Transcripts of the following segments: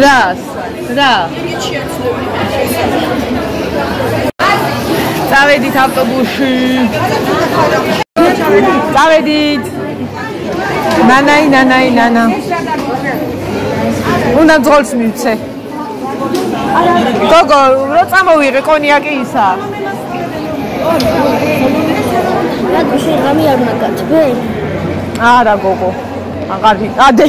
Raz, რა. წავედით ავტობუსში. წავედით. ნანა. უნდა ძღოლს მივცე. გოგო, რო წამოვიღე კონიაკი ისა. რა გუშინ რამე არ მაგათბე? არა გოგო. აღარ ვიყადე.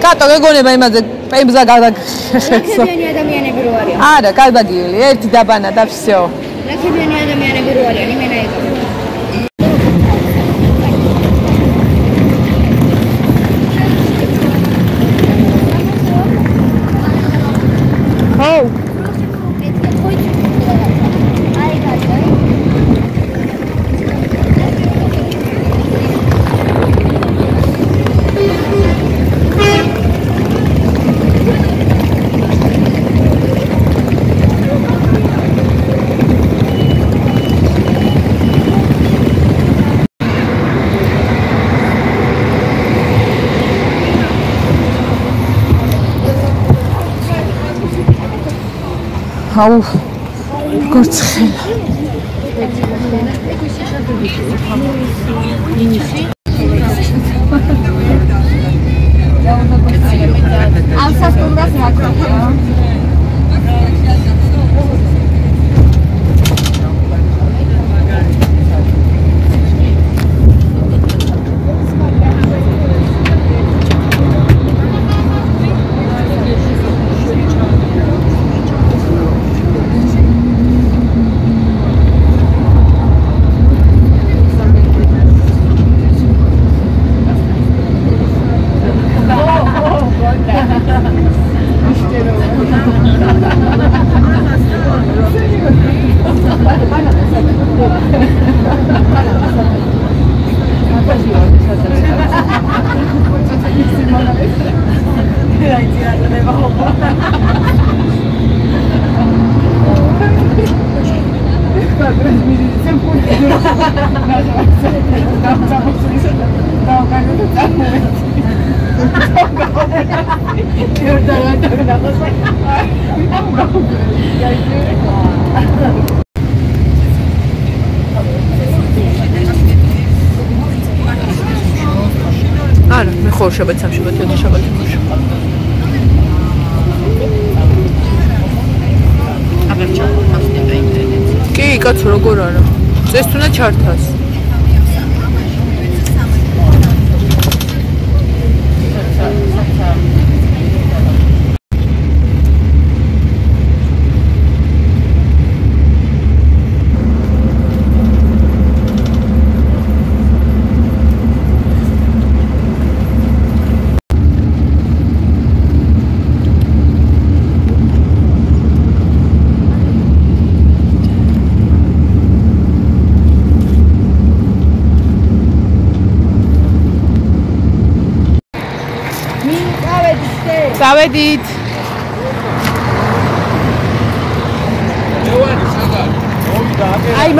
კატო გეგონება იმაზე პემზა გადაგხეცო. რაკებიანი ადამიანები რო არიან? არა, გადაგიელი, ერთი დაბანა და всё. რაკებიანი ადამიანები რო არიან, იმენა ეგა. ხო. აუ გორცხელა ალსას კონდას რაკო არა, მე ხო შაბათ სამშაბათი და შაბათი მოშ. აბა ჩავხსნები ინტერნეტზე. კი, კაცო, როგორ არა? წეს თუნდა ჩართას. წავედით. აი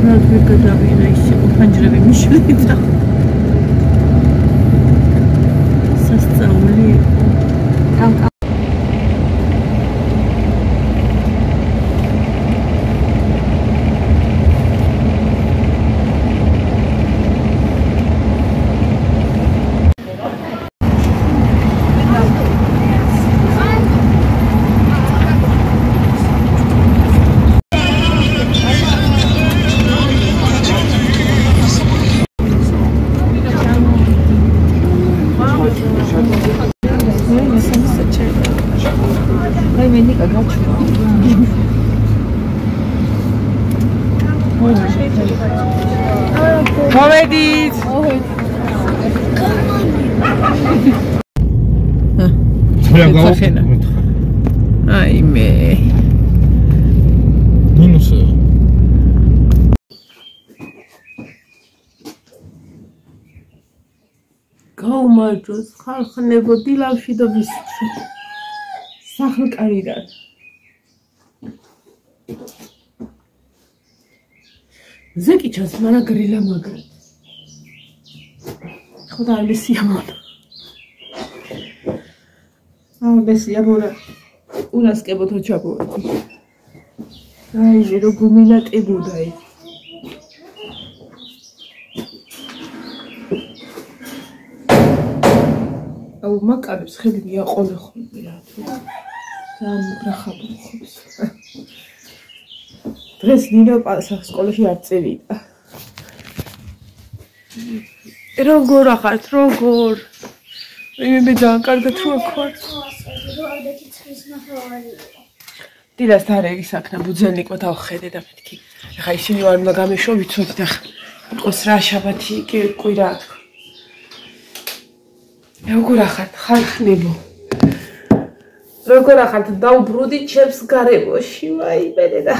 რადგან გადავიღე ისე ფანჯრები მიშლიდა. სასწაული იყო. მოვედით. აი მე. ნინოსე. გაუმარჯოს ხალხნებო დილამშვიდობის სახლკარიდან. ზეკიჩას მარა გრილა მაგრად. ხოდა ლესიამონა. ლესიამონა. უნასკებოთო ჩაბოდი. აი რო გუმინატებოდა ეს. აუ მაკარებს ხელი მიაყოლე ხოლმე რა თუ. სამბრახაბო ხობს. დღეს ნინო სკოლაში არ წევიდა. როგორ ახართ, როგორ? მე ძალიან კარგად რო ვქوار. დილას თარეგი საქნა ბუძელნიკო დავხედე და მეთქი. ეხა ისინი არ უნდა გამეშო ვიცოდი და იყოს რა შაბათი კი კვირა. როგორ ახართ, ხალხნებო? როგორ ახართ დაუბრუნდი ჩემს გარემოში, ვაიმე და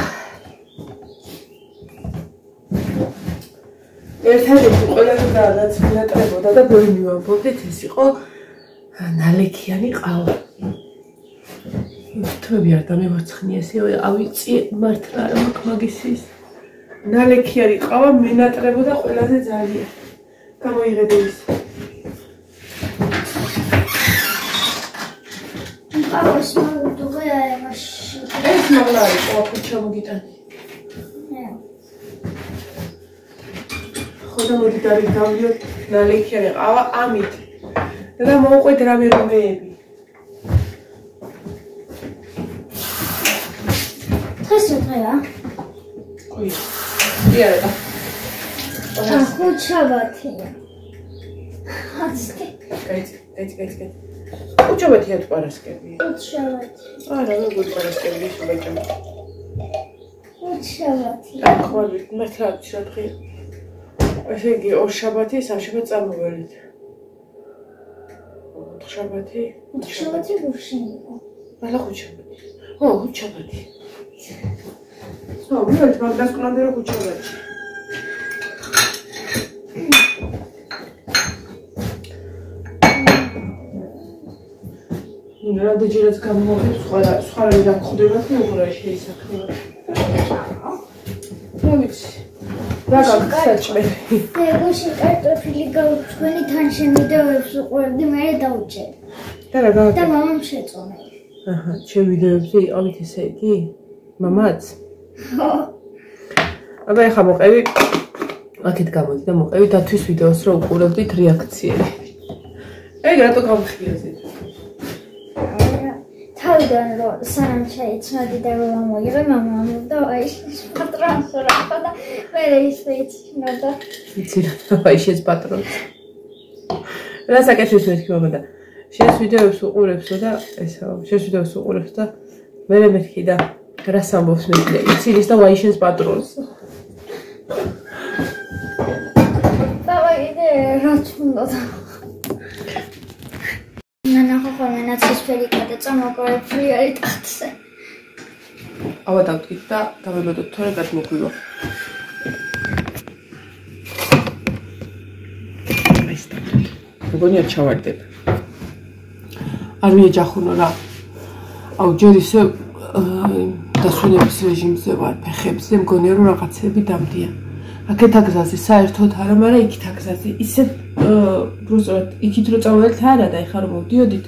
ერთადერთი ყველაზე რაც მინატრებოდა და ბოინი ვამბობდით ეს იყო ნალექიანი ყავა. თვები არ დამევარცხნი ესე ავიწი მართლა რა მაგისის ნალექიანი ყავა მინატრებოდა ყველაზე ძალიან. გამოიღებდი ის. ყავას მაგდუღე აემაში. ეს მაგლა არის ყოველთვის ჩამოგიტანი. ხოდა მოდი დავიდიოთ ნალექიანი ყავა ამით. და მოვყვეთ რამე რომეები. დღეს დღეა? კუი. იარა. ხუთშაბათია. გაიცი. ხუთშაბათია თუ პარასკევია? ხუთშაბათი. არა, როგორ პარასკევია შუბაჭა. ხუთშაბათი. ხო, მართლა რა დღეა? ესე იგი, ორშაბათი, სამშაბათი წამოვალეთ. ოთხშაბათი. ხუთშაბათი გუშინიყო. მალა ხუთშაბათი. ო, ხუთშაბათი. ო, მე მაგას კონდე რო ხუთშაბათი. რა დაჯერაც გამოვაყენე სხვა რა დაგხვდება თუ როგორ შეისახება. რა ვიცი. რა გაგცაჭმე. ეგოში კარტოფილი გავუჩვენი თან შევიდეოებს უყურებდი მე დავუჭერე. და რა გაგაკეთე? და მამამ შეწონე. აჰა, შევიდეოებში იყავით ესე იგი? მამაც? ხო. აბა ეხა მოყევი აქეთ გამოდი და მოყევი დათვის ვიდეოს რო უყურებდით რეაქციები. ეგ რატო გამხიაზეთ? თავიდან რომ სანამ შეიცვალე და რომ ამოიღე მამამ და აი პატრონს რა ხოდა მე ის შეიცვალა. იცი რა აი შეც პატრონს. რა საკეთებს მეთქი მამა და შენს ვიდეოს უყურებსო და ესა შენს ვიდეოს უყურებს და მე მეთქი და რას ამბობს მე იცი ის და აი შენს პატრონს. ბაბა იდე რა თუნდა ხოლმე ნაცისფერი გადაწამოყოლებული არის ტახტზე. ავა დავდგით და დავებოდოთ თორე გადმოგვივა. ეს დავდგით. მგონია ჩავარდებ. არ მიეჯახუნო რა. აუ ჯერ ისე დასვენების რეჟიმზე ვარ, ფეხებზე მგონია რომ რაღაცები დამდია. აქეთ აგზაზე საერთოდ არა, მაგრამ იქით აგზაზე. ისე უბრალოდ იქით რო წავალთ არა და ეხლა რომ მოვდიოდით.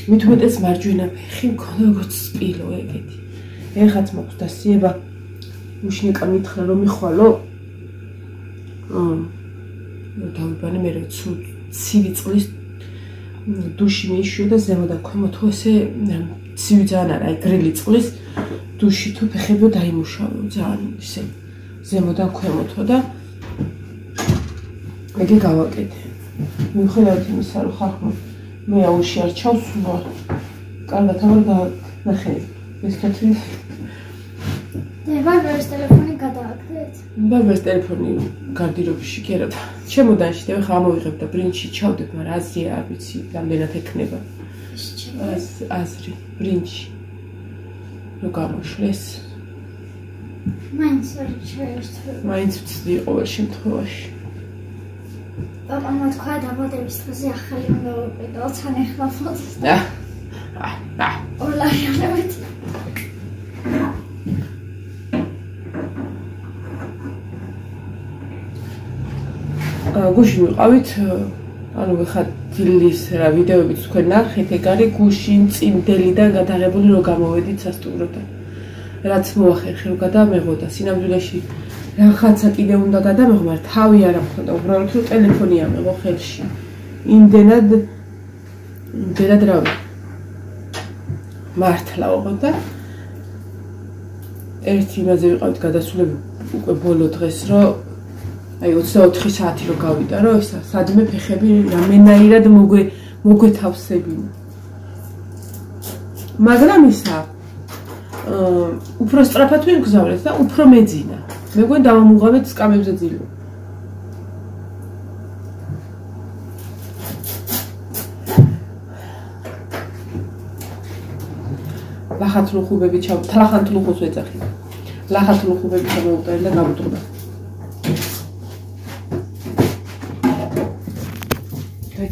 მით უმეტეს მარჯვენა ფეხი მქონდა როგორც სპილო ეგეთი. ეხაც მოხდა სიება უშნიკა მითხრა რომ მიხვალო. დავიბანე მე ცივი წყლის დუში მიიშვიო და ზემოდან ქვემოთ თუ ესე ცივი ძალიან არა, აი გრილი წყლის დუში თუ ფეხებო დაიმუშავო ძალიან ისე ზემოდან ქვემოთო და ეგე გავაკეთე. მიუხედავად იმისა, რომ ხალხმა მე აუში არ ჩავს, კარგად აღარ ნახე ეს კეთილი. ბარბარის ტელეფონი გადააგდეთ? ბარბარის ტელეფონი გარდირობაში კი არა და ჩემოდანში და ხა ამოვიღებ და ბრინჩი ჩავდებ, მაგრამ აზრია არ ვიცი, რამდენად ექნება. აზრი, ბრინჩი. რო გამოშლეს. მაინც არ შეიძლება. მაინც ვცდი ყოველ შემთხვევაში. პაპამ თქვა დაბადების დღეზე ახალი უნდა ვიყიდო, თან ეხლა ფოტოს. ორლაიანებით. გუში ვიყავით, ანუ ხა დილის რა ვიდეოებიც თქვენ ნახეთ, ეგ არის გუში წინდელიდან გადაღებული რომ გამოვედით სასტუმროდან. რაც მოახერხე რომ გადამეღო და სინამდვილეში რაღაცა კიდე უნდა გადამეღო, მაგრამ თავი არ მქონდა, უბრალოდ რომ ტელეფონი ამეღო ხელში. იმდენად რა მართლა ოღონდ და ერთი იმაზე ვიყავით გადასულები უკვე ბოლო დღეს რომ აი 24 საათი რო გავიდა რომ ეს სადმე ფეხები რამენაირად მოგვეთავსებინა. მაგრამ ისა უფრო სწრაფად ვიგზავნეთ და უფრო მეძინა. მეგვენ დავამუღავეთ სკამებზე ძილო. ლახათლუხუბები ლახათლუხოს ვეძახი. ლახათლუხუბები ჩამოვუტარე და გამოდროა.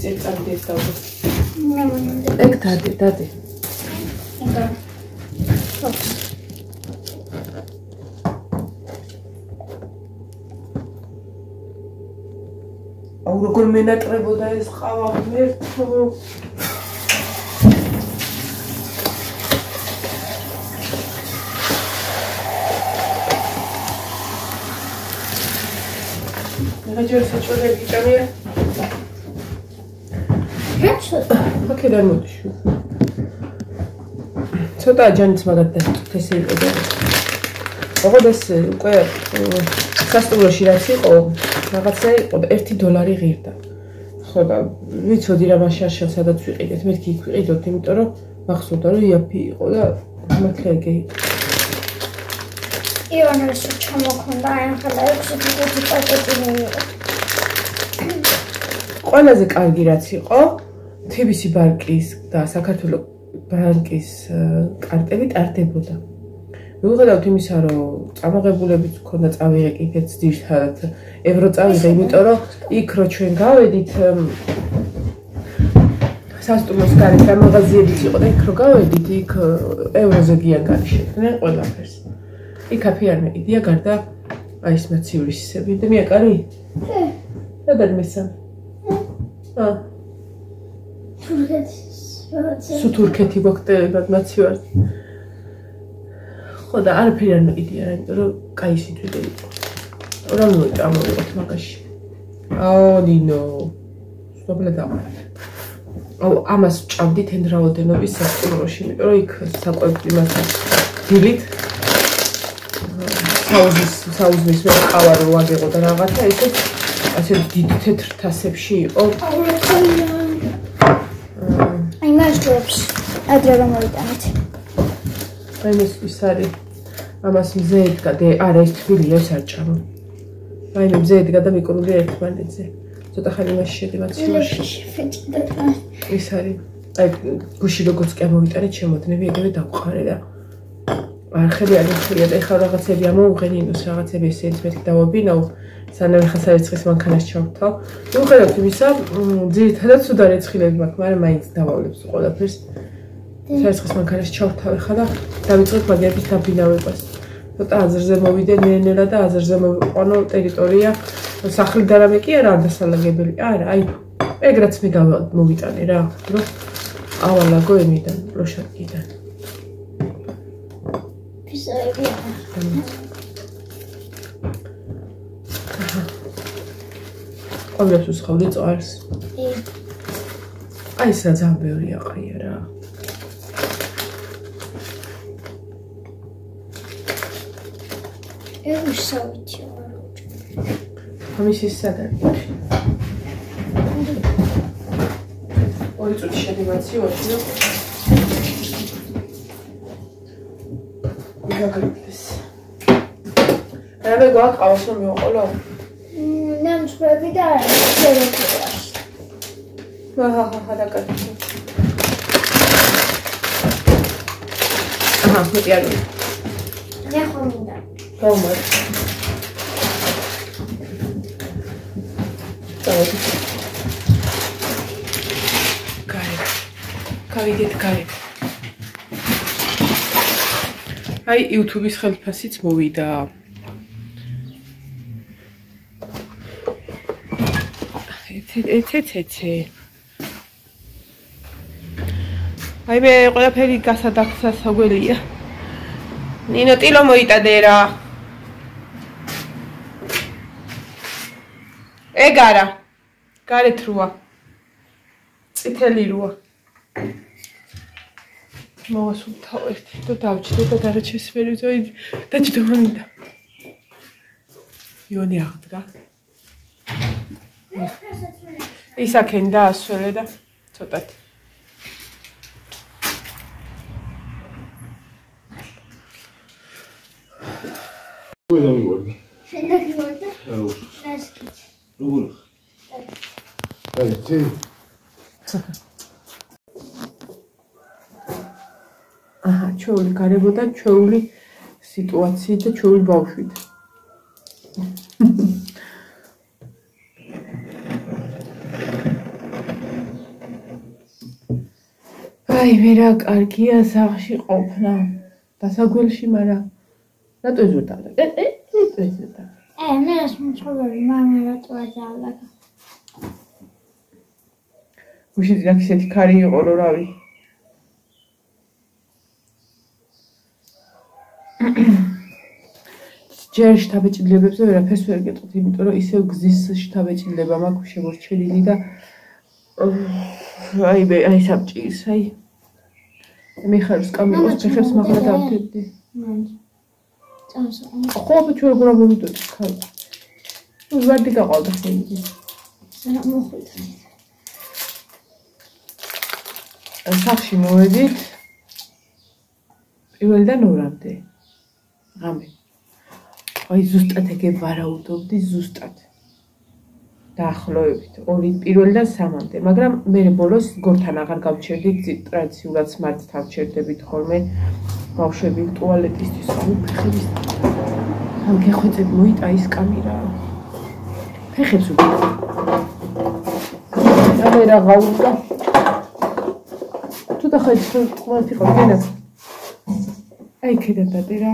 ეს წავიდე ეს დავდო. ეგ დადე. აუ როგორ მენატრებოდა ეს ყავა მერტო. რაჯერ საჭიროა გიტანია. აქედან მოდიშვი. ცოტა ჯანიც მაგათ ეს იყო და ოღონდ ეს უკვე სასტუმროში რაც იყო რაღაცა იყო და $1 ღირდა. ხო და ვიცოდი რა მაშაშა სადაც ვიყიდეთ, მეთქი იქ ვიყიდოთ, იმიტომ რომ მახსოვდა რომ იაფი იყო და მართლა ეგე იყო. იონას ჩამოქონდა ახლა 6 პაკეტი მიიღო. ყველაზე კარგი რაც იყო TBC ბანკის და საქართველოს ბანკის კარტები ტარდებოდა. მიუხედავად იმისა, რომ წამოღებულებიც მქონდა წავიღეთ ძირითადად ევრო წავიღე, იმიტომ რომ იქ რო ჩვენ გავედით სასტუმროს გარეთ რა მაღაზიებიც იყო და იქ რო გავედით, იქ ევროზე გიანგარი შექმნიან ყველაფერს. იქ აფი არ მეყიდია გარდა აი ეს მაცივრისები და მიაკარი? და მესამე. თურქეთი გვაქვს მაცივარს. ხო და არაფერი არ მეყიდია რა, იმიტომ რომ კაი სიტყვი იყო. რა მოვიტამოვიყოთ მაგაში. აო დინო. სპობლა დავარ. აუ ამას ვჭამდით ენდრაოდენობის სასტუმროში, იმიტომ რომ იქ საკვები მასა დილით საუზმის მე ყავა რო ვაგეყო და რაღაცა ისე ასე დიდ თეთრ თასებში იყო. აი მასშტაბს ადრე რომ მოვიტანეთ. აი ეს არის ამას მზე ედგა და არა ეს თბილია ეს არ ჭამა. აი მე მზე ედგა და მიკრული ერთმანეთზე. ცოტა ხანი მასში შედი მაცივარში. ეს არის აი გუში როგორც კი ამოვიტანეთ შემოდნები ეგრე დავყარე და არხები არ მიხრია და ეხლა რაღაცები ამოვღენინოს რაღაცები ესეც მეთქი დავაბინავ სანამ ხა საერცხის მანქანას ჩავთავ. მიუხედავად იმისა, ძირითადად სუდა რეცხილები მაქვს, მაგრამ მაინც დავავლებს ყველაფერს. საერცხის მანქანას ჩავთავ ხა და დავიწყებ მაგიების დაბინავებას. ცოტა აზრზე მოვიდე ნელ-ნელა და აზრზე მოვიყვანო ტერიტორია. სახლიდან რამე კი არა დასალაგებელი. არა, აი ეგრაც მე მოვიტანე რა, რომ ავალაგო ემიდან, ლოშაკიდან. ფისაები. ყოველთვის უსხავდი წვარს. აი ეს რა ძალიან ბევრი აყრია რა. ევსავიჩი ვარ. ამის ის სადარია. ორი წუთი შევიმაციოთ, რომ ვიგაგრიფეს. რამე გვაყავს რომ მივყოლო? ნამსხვრები და შევექცევაში. აჰა, დაკარგე. აჰა, მეტი არ ვი. ნახო მინდა. გამარ. გავიდეთ გარეთ. აი YouTube-ის ხელფასიც მოვიდა. ეცე. აი მე ყველაფერი გასადახსასაგველია. ნინო ტილო მოიტადე რა. ეგ არა. გარეთ როა. წითელი როა. მოვასუნთავ ერთი და დავჭდე და დარაჩეს ვერ ვიწოი დაჭდო მინდა. იონი აღდგა. ისაკენ დაასველე და ცოტათ. გუგავი. შენაკი ვარდა? აუ. ნასკი. როგორ? აი, თი. აჰა, ჩვეული გარებოდა ჩვეული სიტუაციით და ჩვეული ბავშვით. აი, მე რა კარგია სახლში ყოფნა. დასაგველში, მაგრამ რატო ეზურდავდა? ეზურდა. ნას მწვავი მამა რატო აძალაკა? გუშინ აქ ისეთი ქარი იყო, რომ რავი. ჯერ შთაბეჭდილებებზე ვერაფერს ვერ გეტყვით, იმიტომ რომ ისევ გზის შთაბეჭდილება მაქვს შემორჩენილი და აი საბჭის, აი მიხარს კამერას ფეხებს მაგლა დავდებდი. ხო, ჩვენ როგორ მოვიდოდი ხარ. ვარდი გაყავდა ხელი. მოხვიდე. სახში მოვედით. პირველიდან ორამდე. ღამე. აი ზუსტად ეგ ვარაუდობდი ზუსტად. დაახლოებით 2 პირველიდან 3-მდე, მაგრამ მე ბოლოს გორთან აღარ გავჩერდით, ტრადიციულად მარტთან ვჩერდებით ხოლმე. ბავშვები ტუალეტისთვის ფეხების ამ გეხვეწებ მოიტა ის კამერა. ფეხებს უკვე. აბა რა გაუდა. თუ და ხაჭ ყმართი ყოლენა. აი ქედადადე რა.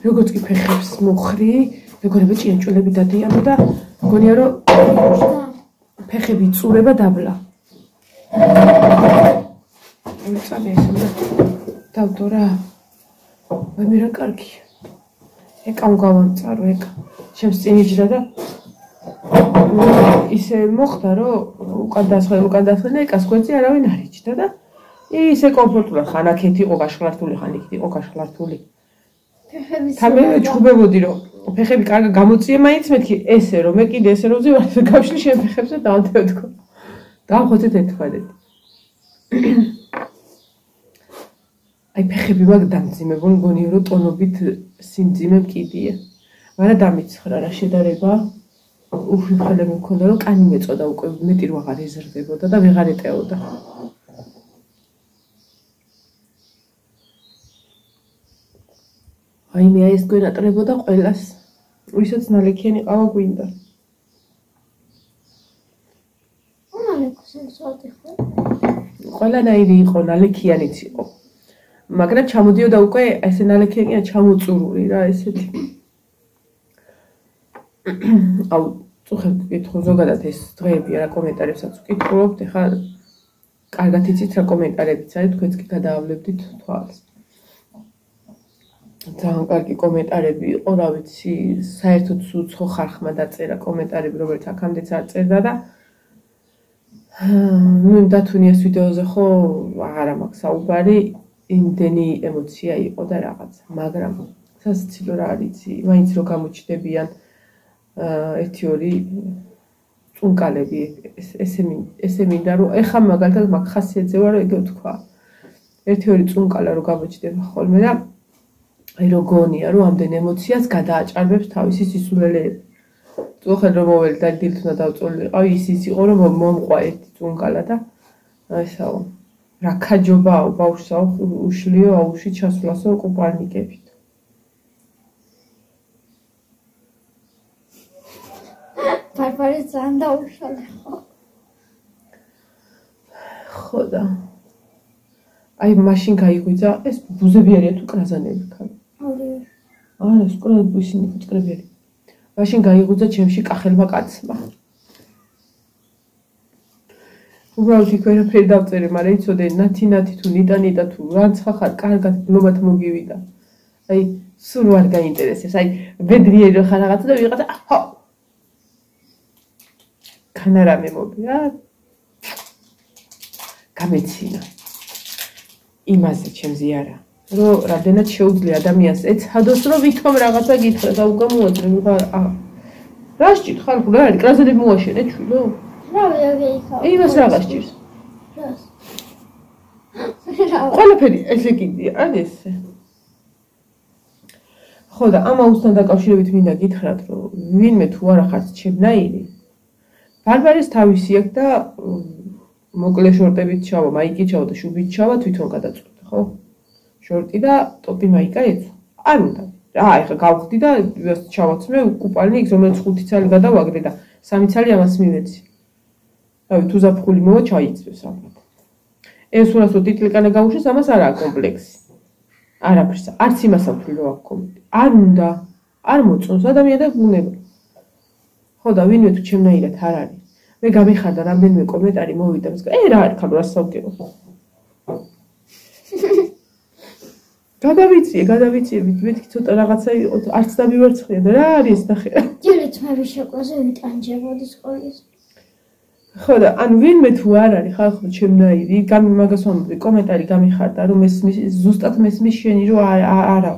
როგორც კი ფეხებს მოხრი, მეგონება ჭიანჭველები დადიანო და მგონია რომ ფეხები წურება დაბლა. უცაბე ესა დავდო რა. მე რა კარგია. ეკა გავამწარო ეკა. ჩემს წინ იჯდა და ისე მოხდა რომ უკან დასხენ ეკას გვერდზე არავინ არ იჯდა და ისე კომფორტულად ხან აქეთ იყო გაშხლართული, ხან იქით იყო გაშხლართული. თამე ჩხუბებოდი რომ ფეხები კარგა გამოწია მაინც მეთქი ესე რომ მე კიდე ესე რომ ვზივარ გავშლი შენ ფეხებზე დავდევდქო. დავხოცეთ ერთმანეთს. აი ფეხები მაგ დამძიმებული მგონია რომ ტონობით სიმძიმე მკიდია. მაგრამ დამიცხრა რა შედარება უფრთხილები მქონდა რომ კანი მეწოდა უკვე მეტი რო აღარ ეზრდებოდა და ვეღარ ეტეოდა. აი მე ეს გვენატრებოდა ყველას. ვისაც ნალექიანი ყავა გვინდა. ნალექს ეცოდი ხო? ყველანაირი იყო, ნალექიანიც იყო. მაგრამ ჩამოდიოდა უკვე ესე ნალექია ჩამოწურული რა ესეთი. აუ წუხებ გითხო ზოგადად ეს დღეები რა კომენტარებსაც ვკითხულობთ, ეხლა კარგად იცით რა კომენტარებიც არის, თქვენც კი გადაავლებდით თვალს. ძალიან კარგი კომენტარები იყო, რა ვიცი, საერთოდ უცხო ხალხმა დაწერა კომენტარები, რომელიც აქამდეც არ წერდა და ნუ იმ დათუნიას ვიდეოზე ხო აღარა მაქვს საუბარი, იმდენი ემოცია იყო და რაღაცა, მაგრამ სასაცილო რა არიცი, მაინც რო გამოჩნდებიან ერთი ორი წუნკალები ესე მინდა რომ ეხა მაგალითად მაგ ხასიათზე ვარ რომ ეგ ვთქვა. ერთი ორი წუნკალა რო გამოჩნდება ხოლმე და აი რო გონია რომ ამდენ ემოციას გადააჭარბებს თავისი სისულელეები. წუხენ რომ მოველი და დილით უნდა დავწოლიყავ ის იყო რომ მომყვა ერთი წუნკალა და ესაო რა ქაჯობაო ბავშვსაო უშლიო აუში ჩასვლასო კუპალნიკებით. ფარფარი ძალიან დაუშალე ხო? ხო და აი მაშინ გაიღვიძა ეს ბუზები არიან თუ კრაზანები ხარ? ორივე. არა, სკოლაში ისინი ფუტკრები არიან. მაშინ გაიღვიძა ჩემში კახელმა კაცმა. უბრალოდ იქ ვერაფერი დავწერე, მაგრამ იცოდე ნათი თუ ნიტა თუ რანცხა ხარ, კარგად ბლობად მოგივიდა. აი სულ არ გაინტერესებს. აი ბედნიერი ხარ რაღაცა და ვიღაცა ხო ქანარამე მოგია გამეცინა იმაზე ჩემზე არა რომ რამდენად შეუძლია ადამიანს ეცადოს რომ ვითომ რაღაცა გითხრა და უგამოაძრე რა სჭირ ხალხო რა არის კრაზები მოაშენე ჩვილო რა ვეიქა იმას რაღაც სჭირს რას ყველაფერი ესე კიდია არ ესე ხო და ამაუსთან დაკავშირებით მინდა გითხრათ რომ ვინმე თუ არა ხართ ჩემნაირი ბარბარის თავისი აქვს და მოკლე შორტებით ჩავა, მაიკი ჩავა და შუბით ჩავა თვითონ გადაწყვეტა, ხო? შორტი და ტოპი მაიკა ეცვა. არ უნდა. რა, ეხლა გავხდი და ჩავაცმე კუპალნი იქ რომელიც 5 ცალი გადავაგდე და 3 ცალი ამას მივეცი. რავი, თუ ზაფხული მოვა ჩაიწვევს ალბათ. ეს უნდა რომ ტიტლიკანა გავუშვეს, ამას არაა კომპლექსი. არაფერს, არც იმას ამფრინო აქვს კომენტი. არ უნდა, არ მოწონს ადამიანი და გუნება. ხო და ვინმე თუ ჩემნაირად არ არის. მე გამიხარდა რამდენიმე კომენტარი მოვიდა მის რა არის ხალხო რა საუკეთო. გადავიწიე, მეთქი ცოტა რაღაცა იყო, არც დამივარცხია და რა არის ნახე. ჯერეთ მე ვიშოკლაზე ვიტანჯებოდი სკოლის. ხო და ან ვინმე თუ არ არის ხალხო ჩემნაირი, მაგას ვამბობდი კომენტარი გამიხარდა რომ ეს ზუსტად მესმის შენი რომ არა.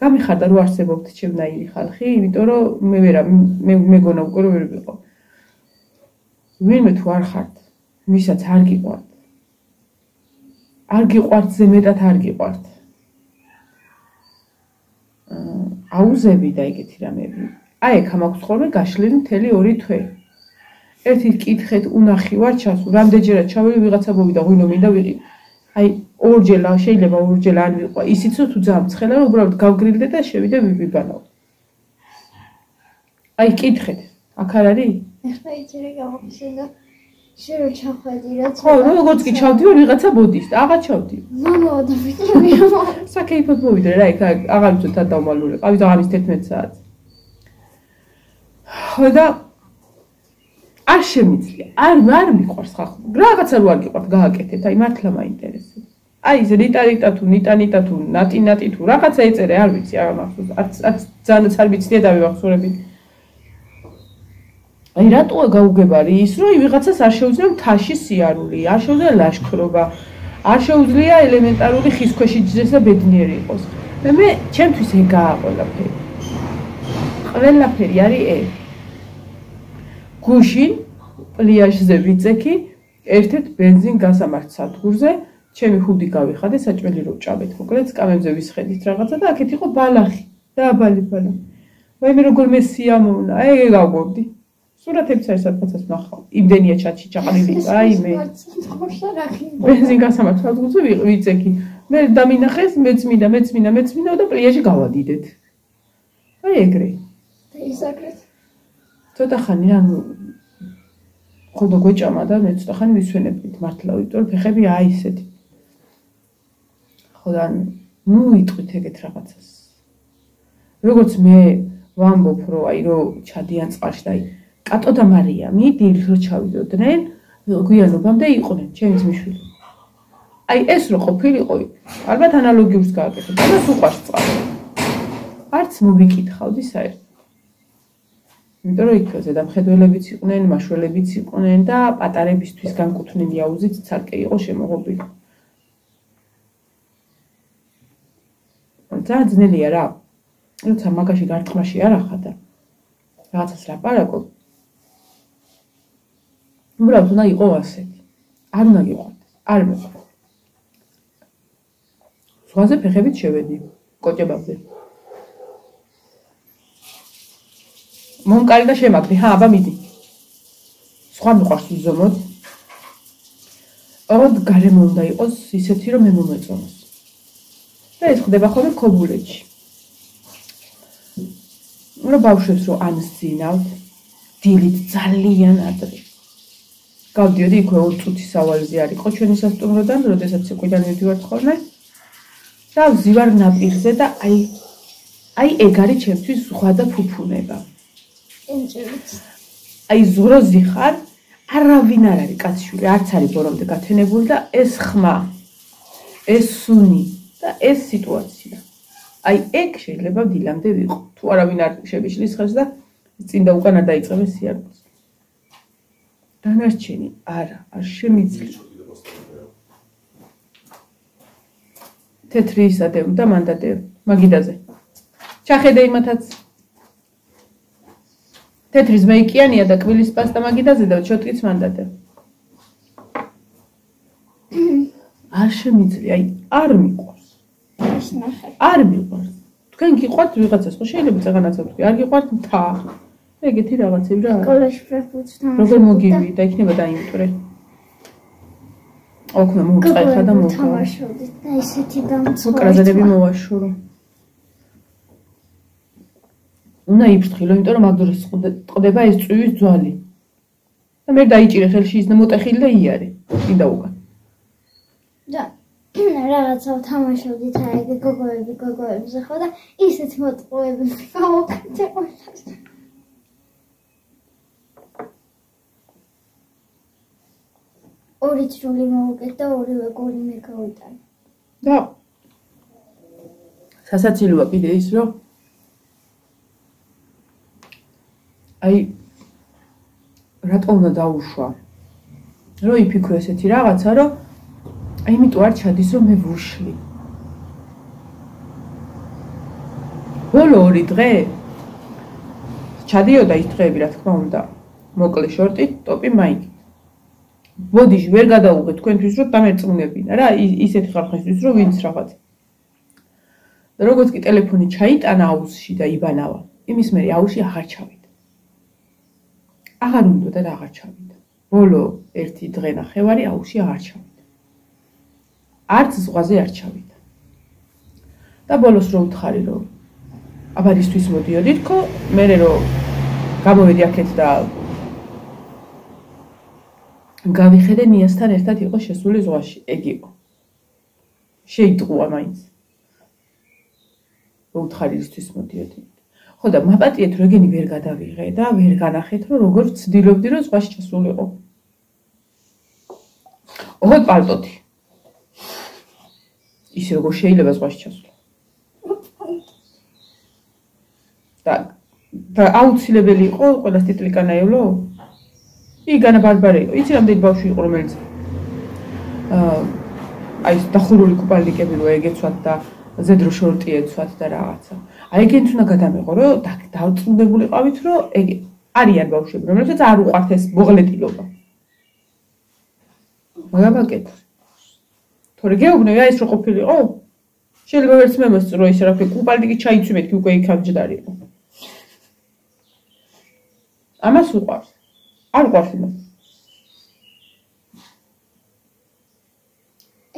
გამიხარდა რომ არსებობთ ჩემნაირი ხალხი, იმიტომ რომ მე ვერა მეგონა უკვე რომ ვერ ვიყო. ვინმე თუ არ ხართ, ვისაც არ გიყვართ. არ გიყვართ ზემეტად არ გიყვართ. აუზები და ეგეთი რამები. აი ეგ მაქვს ხოლმე გაშლილი მთელი 2 თვე. ერთი კითხეთ უნახი ვარ ჩასულ, რამდენჯერად ჩაველი ვიღაცა მოვიდა, ღვინო მინდა ვიყიდე. აი ორჯელა შეიძლება ორჯელა არ ვიყვა. ისიც თუ ძალიან მცხელა რომ უბრალოდ გავგრილდე და შევიდე ვიბანავ. აი კითხეთ, აქ არ არის? ეხლა იჭერე გავხსენდა. შენ ჩახვედი რა. ხო, როგორც კი ჩავდივარ ვიღაცა ბოდის და აღარ ჩავდივარ. მამა და ვიტრა. საკეიფოდ მოვიდე რა, იქ აღარ ვიცი თა დავმალული. ყავით აღარ ის 11 საათი. ხო და არ შემიძლია. არ მიყვარს ხახ. რაღაცა რო არ გიყვართ, გააკეთეთ. აი მართლა მაინტერესებს. აი ეს რიტა თუ ნიტა თუ ნატი თუ რაღაცა ეწერე, არ ვიცი, არ მახსოვს. არც ძალიანაც არ ვიცია დავივახსოვრები. აი რატოა გაუგებარი ის რომ ვიღაცას არ შეუძლია მთაში სიარული, არ შეუძლია ლაშქრობა, არ შეუძლია ელემენტარული ხის ქვეშ იჯდეს და ბედნიერი იყოს. მე ჩემთვის ეგაა ყველაფერი. ყველაფერი არის ეგ. გუშინ პლიაჟზე ვიწექი ერთ-ერთ ბენზინ გასამართ სადგურზე, ჩემი ხუდი გავიხადე, საჭმელი რო ვჭამეთ, მოკლედ სკამებზე ვისხედით რაღაცა და აქეთ იყო ბალახი, დააბალი ბალახი. ვაიმე როგორ მე სიამოვნა, ეგ გავგორდი. სურათებიც არის სადღაცას ნახავ. იმდენია ჩატში ჩაყრილი, აი მე. ბენზინ გასამართ სადგურზე ვიწექი. მე დამინახეს, მეც მინდა და პლიაჟი გავადიდეთ. აი ეგრე. და ისაკრეთ. ცოტა ხანი ანუ ხოლმე გვეჭამა და მე ცოტა ხანი ვისვენებდით მართლა, იმიტომ რომ ფეხები აი ესეთი. ხო და ნუ იტყვით ეგეთ რაღაცას. როგორც მე ვამბობ, რომ აი რომ ჩადიან წყალში და აი კატო და მარიამი დილით რო ჩავიდოდნენ, გვიანობამდე იყვნენ ჩემი ძმისშვილი. აი ეს რო ყოფილიყო, ალბათ ანალოგიურს გააკეთებ, და უყვარს წყალი. არც მომიკითხავდი საერთოდ. იმიტომ რომ იქ ზედამხედველებიც იყვნენ, მაშველებიც იყვნენ და პატარებისთვის განკუთვნილი აუზით ცალკე იყო შემოღობილი. ძალიან ძნელია რა. როცა მაგაში გარწყმაში არ ახარ და რაღაცას ლაპარაკობ. უბრალოდ უნდა იყო ასეთი. არ უნდა გიყვარდეს, არ მეყვარს. ზღვაზე ფეხებით შევედი, კოჭებამდე. მომკარი და შემაგდი, აბა მიდი. სხვა მიყვარს უზომოდ. ოღონდ გარემო უნდა იყოს ისეთი, რომ მე მომეწონოს. და ეს ხდება ხოლმე ქობულეთში. რომ ბავშვებს რო ანსძინავთ, დილით ძალიან ადრე. გავდიოდი იქვე 2 წუთის სავალზე არ იყო ჩვენი სასტუმროდან, როდესაც ციყვიდან მივდივართ ხოლმე. და ვზივარ ნაპირზე და აი ეგ არის ჩემთვის ზღვა და ფუფუნება. აი ზღროზი ხარ, არავინ არ არის კაცშვილი, არც არის ბორომდე გათენებული და ეს ხმა, ეს სუნი და ეს სიტუაცია. აი ეგ შეიძლება დილამდე ვიყო. თუ არავინ არ შევიშლის ხერს და წინ და უკან არ დაიწყებს სიარულს. დანარჩენი არა, არ შემიძლია. თეთრი ისადევ და მანდადევ მაგიდაზე. ჩახედე იმათაც. თეთრის მეიკიანია და კვილის პასტა მაგიდაზე და ჩოტკიც მანდადევ. არ შემიძლია, აი არ მიყვარს. არ მიყვარს. თქვენ გიყვართ ვიღაცას, ხო შეიძლება წეღანაცად თქვი, არ გიყვართ მთა. ეგეთი რაღაცები რა. სკოლაში ფრეფუც თამაშობდი. როგორ მოგივი და იქნება დაიმტვრე. ოქნა მოუწყეხა და მოხა. თამაშობდი და ისეთი დამცველი. უკრაზედები მოვაშურო. უნდა იფრთხილო, იმიტომ რომ მაგდროს ტყდება ეს წვივის ძვალი. და მე დაიჭირე ხელში ის მოტეხილი და იარე. კიდე უკან. და რაღაცა თამაშობდით აი გოგოებზე ხო და ისეთ მოტყუები გავაკეთე ყველას. ორი წრული მოვუკეთ და ორივე გოლი მე გავიტანე. და სასაცილოა კიდე ის რომ აი რატომ უნდა დაუშვა რომ იფიქრო ესეთი რაღაცა რომ აი იმიტომ არ ჩადის რომ მე ვუშლი ბოლო 2 დღე ჩადიოდა ის დღეები რა თქმა უნდა მოკლე შორტი ტოპი მაიკი ბოდიში ვერ გადაუღე თქვენთვის რომ დამერწმუნებინა რა ისეთი ხალხისთვის რომ ვინც რაღაც როგორც კი ტელეფონი ჩაიტანა აუზში და იბანავა იმის მერე აუზში აღარ ჩავიდა აღარ უნდა და აღარ ჩავიდა ბოლო 1 დღე ნახევარი აუზში აღარ ჩავიდა არც ზღვაზე არ ჩავიდა და ბოლოს რო ვთხარი რომ აბარისთვის მოდიოდი თქო მე რომ გამოვედი აქეთ და გავიხედე ნიასთან ერთად იყო შესული ზღვაში ეგ იყო შეიტყუა მაინც რომ ვთხარი ისთვის მოდიოდი ხო და მაპატიეთ რომ ეგენი ვერ გადავიღე და ვერ განახეთ რომ როგორ ვცდილობდი რომ ზღვაში ჩასულიყო ოღონდ პალტოთი ისე როგორ შეიძლება ზღვაში ჩასულა და აუცილებელი იყო ყველას ტიტლიკანაევლო იგანა ბარბარე იყო იცი რამდენი ბავშვი იყო რომელიც აი დახურული კუპალიკები რო ეგეცვათ და ზედრო შორტი ეცვათ და რაღაცა აი ეგენც უნდა გადამეღო რომ დავწუნებულიყავით რომ ეგ არიან ბავშვები რომელსაც არ უყვართ ეს ბოღლეტილობა მაგრამ აკეთე თორე გეუბნები აი ეს რო ყოფილიყო შეიძლება ვერც მე მოსწრო ისე რა ქვია კუპალიკი ჩაიცვი მეთქი უკვე იქ ამჯდარიყო ამას უყვარს არ უყვარს იმას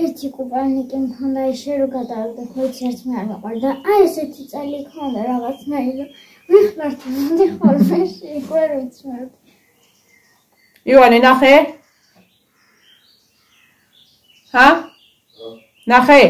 ერთი კუპალნიკი მქონდა ისე რომ გადავიდა ხო იცი არც მე არ მაყვარდა აი ესეთი წელი მქონდა რაღაცნაირი ვიხმარდი ხოლმე შეგვერ ვიცმართ ივანე ნახე ჰა ნახე